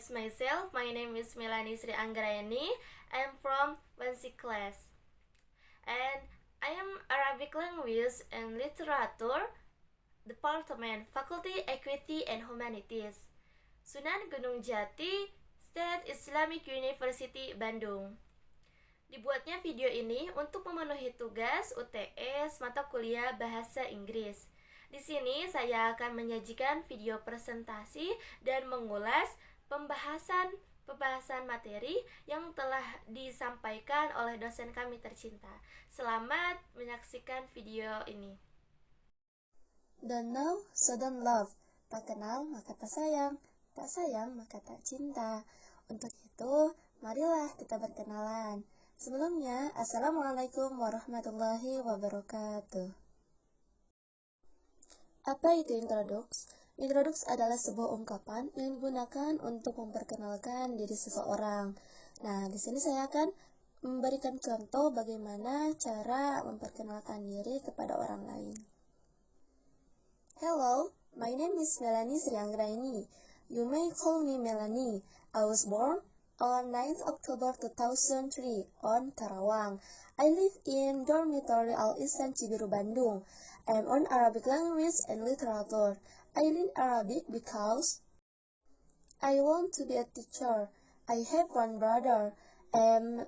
introduce myself. My name is Melanie Sri Anggraeni. I'm from 1C class. And I am Arabic Language and Literature Department, Faculty Equity and Humanities, Sunan Gunung Jati, State Islamic University, Bandung. Dibuatnya video ini untuk memenuhi tugas UTS mata kuliah Bahasa Inggris. Di sini saya akan menyajikan video presentasi dan mengulas pembahasan materi yang telah disampaikan oleh dosen kami tercinta. Selamat menyaksikan video ini. Don't know, so don't love. Tak kenal, maka tak sayang maka tak cinta. Untuk itu, marilah kita berkenalan. Sebelumnya, Assalamualaikum warahmatullahi wabarakatuh. Apa itu introduks? Introduks adalah sebuah ungkapan yang digunakan untuk memperkenalkan diri seseorang. Nah, di sini saya akan memberikan contoh bagaimana cara memperkenalkan diri kepada orang lain. Hello, my name is Melanie Sri Anggraeni. You may call me Melanie. I was born on 9th October 2003 on Karawang. I live in dormitory Al-Ihsan Cibiru, Bandung. I'm on Arabic Language and Literature. I learn Arabic because I want to be a teacher. I have one brother. I'm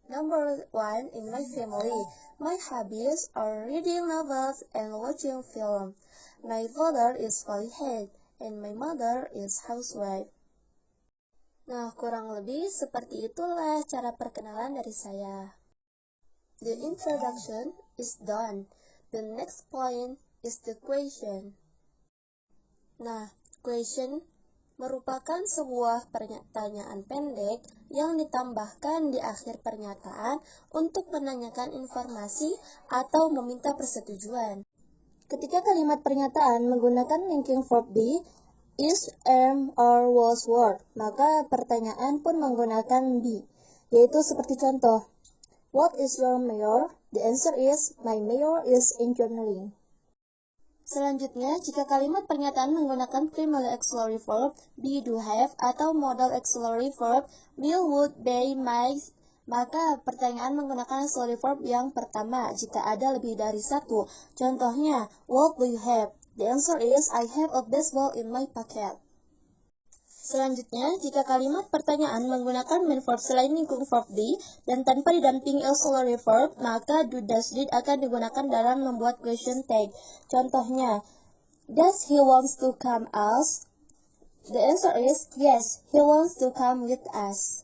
number one in my family. My hobbies are reading novels and watching film. My father is polyhead and my mother is housewife. Nah, kurang lebih seperti itulah cara perkenalan dari saya. The introduction is done. The next point is the question. Nah, question merupakan sebuah pertanyaan pendek yang ditambahkan di akhir pernyataan untuk menanyakan informasi atau meminta persetujuan. Ketika kalimat pernyataan menggunakan linking verb be, is, am, or was word, maka pertanyaan pun menggunakan be, yaitu seperti contoh, what is your major? The answer is, my major is engineering. Selanjutnya, jika kalimat pernyataan menggunakan primary auxiliary verb, be, do, have, atau modal auxiliary verb, will, would, be, might, maka pertanyaan menggunakan auxiliary verb yang pertama jika ada lebih dari satu. Contohnya, what do you have? The answer is, I have a baseball in my pocket. Selanjutnya, jika kalimat pertanyaan menggunakan main verb selain lingkung verb be dan tanpa didampingi auxiliary verb, maka do, does, did akan digunakan dalam membuat question tag. Contohnya, does he wants to come us? The answer is, yes, he wants to come with us.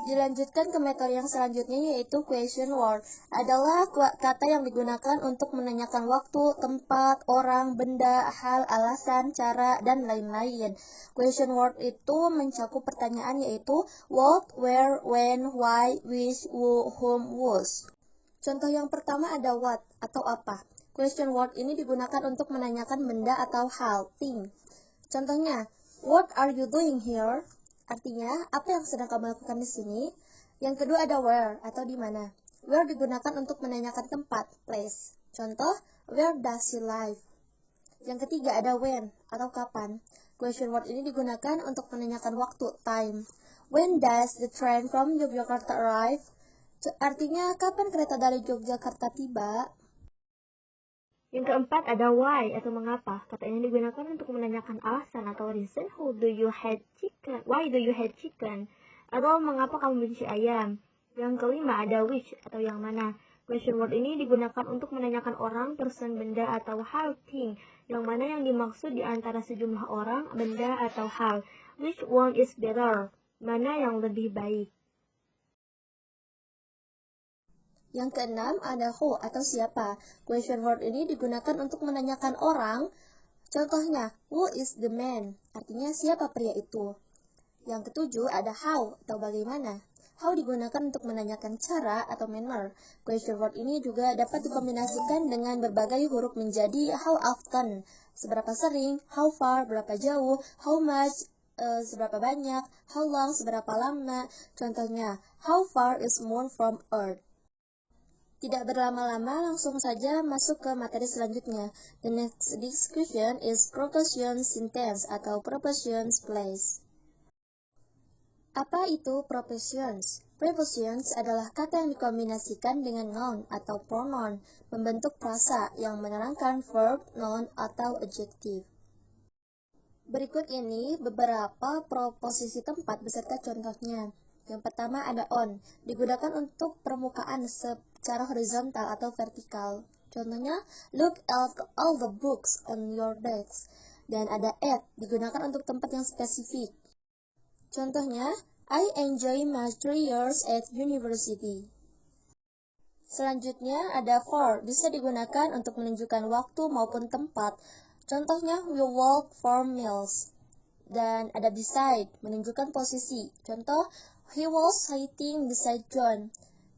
Dilanjutkan ke metode yang selanjutnya, yaitu question word. Adalah kata yang digunakan untuk menanyakan waktu, tempat, orang, benda, hal, alasan, cara, dan lain-lain. Question word itu mencakup pertanyaan yaitu what, where, when, why, which, who, whom, whose. Contoh yang pertama ada what atau apa. Question word ini digunakan untuk menanyakan benda atau hal, thing. Contohnya, what are you doing here? Artinya, apa yang sedang kamu lakukan di sini? Yang kedua ada where atau di mana. Where digunakan untuk menanyakan tempat, place. Contoh, where does he live? Yang ketiga ada when atau kapan. Question word ini digunakan untuk menanyakan waktu, time. When does the train from Yogyakarta arrive? Artinya, kapan kereta dari Yogyakarta tiba? Yang keempat ada why atau mengapa. Kata ini digunakan untuk menanyakan alasan atau reason. Why do you hate chicken? Atau mengapa kamu benci ayam. Yang kelima ada which atau yang mana. Question word ini digunakan untuk menanyakan orang, person, benda, atau hal, thing. Yang mana yang dimaksud di antara sejumlah orang, benda, atau hal. Which one is better? Mana yang lebih baik? Yang keenam ada who atau siapa. Question word ini digunakan untuk menanyakan orang. Contohnya, who is the man? Artinya siapa pria itu. Yang ketujuh ada how atau bagaimana. How digunakan untuk menanyakan cara atau manner. Question word ini juga dapat dikombinasikan dengan berbagai huruf menjadi how often, seberapa sering, how far, berapa jauh, how much, seberapa banyak, how long, seberapa lama. Contohnya, how far is moon from earth. Tidak berlama-lama, langsung saja masuk ke materi selanjutnya. The next discussion is proposition sentence atau propositions place. Apa itu propositions? Prepositions adalah kata yang dikombinasikan dengan noun atau pronoun, membentuk frasa yang menerangkan verb, noun, atau adjective. Berikut ini beberapa proposisi tempat beserta contohnya. Yang pertama ada on, digunakan untuk permukaan secara horizontal atau vertikal. Contohnya, look at all the books on your desk. Dan ada at, digunakan untuk tempat yang spesifik. Contohnya, I enjoy my 3 years at university. Selanjutnya ada for, bisa digunakan untuk menunjukkan waktu maupun tempat. Contohnya, we walk for meals. Dan ada beside, menunjukkan posisi. Contoh, he was sitting beside John.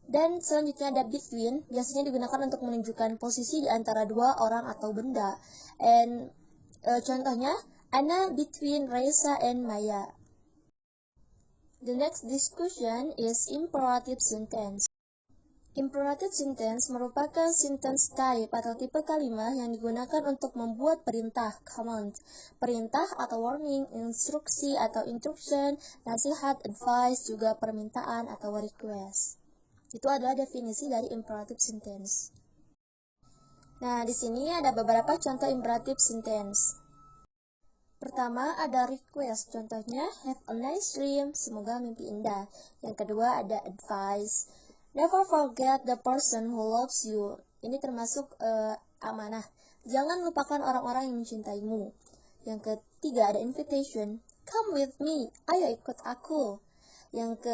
Dan selanjutnya ada between, biasanya digunakan untuk menunjukkan posisi di antara dua orang atau benda. And contohnya, Anna between Reza and Maya. The next discussion is imperative sentence. Imperative sentence merupakan sentence type atau tipe kalimat yang digunakan untuk membuat perintah, command, perintah atau warning, instruksi atau instruction, nasihat, advice, juga permintaan atau request. Itu adalah definisi dari imperative sentence. Nah, di sini ada beberapa contoh imperative sentence. Pertama ada request, contohnya have a nice dream, semoga mimpi indah. Yang kedua ada advice, never forget the person who loves you. Ini termasuk amanah. Jangan lupakan orang-orang yang mencintaimu. Yang ketiga ada invitation, come with me, ayo ikut aku. Yang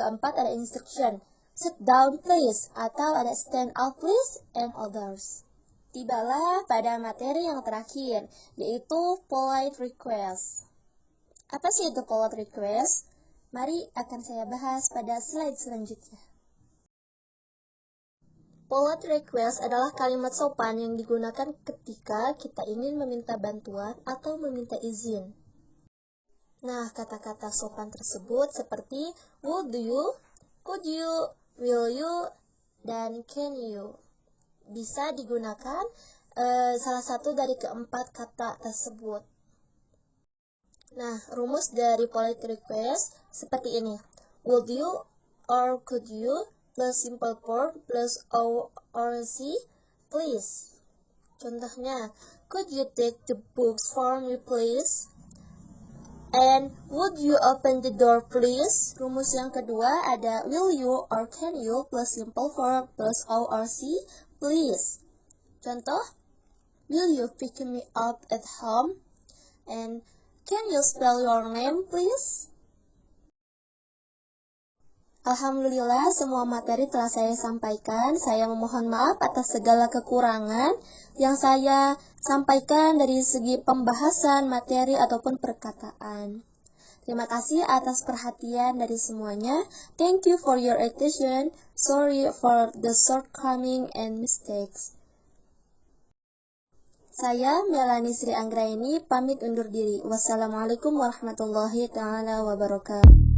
keempat ada instruction, sit down please, atau ada stand up please, and others. Tibalah pada materi yang terakhir, yaitu polite request. Apa sih itu polite request? Mari akan saya bahas pada slide selanjutnya. Polite request adalah kalimat sopan yang digunakan ketika kita ingin meminta bantuan atau meminta izin. Nah, kata-kata sopan tersebut seperti would you, could you, will you, dan can you. Bisa digunakan salah satu dari keempat kata tersebut. Nah, rumus dari polite request seperti ini. Would you or could you plus simple verb plus O or C, please. Contohnya, could you take the books for me please? And would you open the door please? Rumus yang kedua ada will you or can you plus simple verb plus O or C, please. Contoh, will you pick me up at home? And can you spell your name please? Alhamdulillah, semua materi telah saya sampaikan. Saya memohon maaf atas segala kekurangan yang saya sampaikan dari segi pembahasan materi ataupun perkataan. Terima kasih atas perhatian dari semuanya. Thank you for your attention. Sorry for the shortcoming and mistakes. Saya Melani Sri Anggraini pamit undur diri. Wassalamualaikum warahmatullahi wabarakatuh.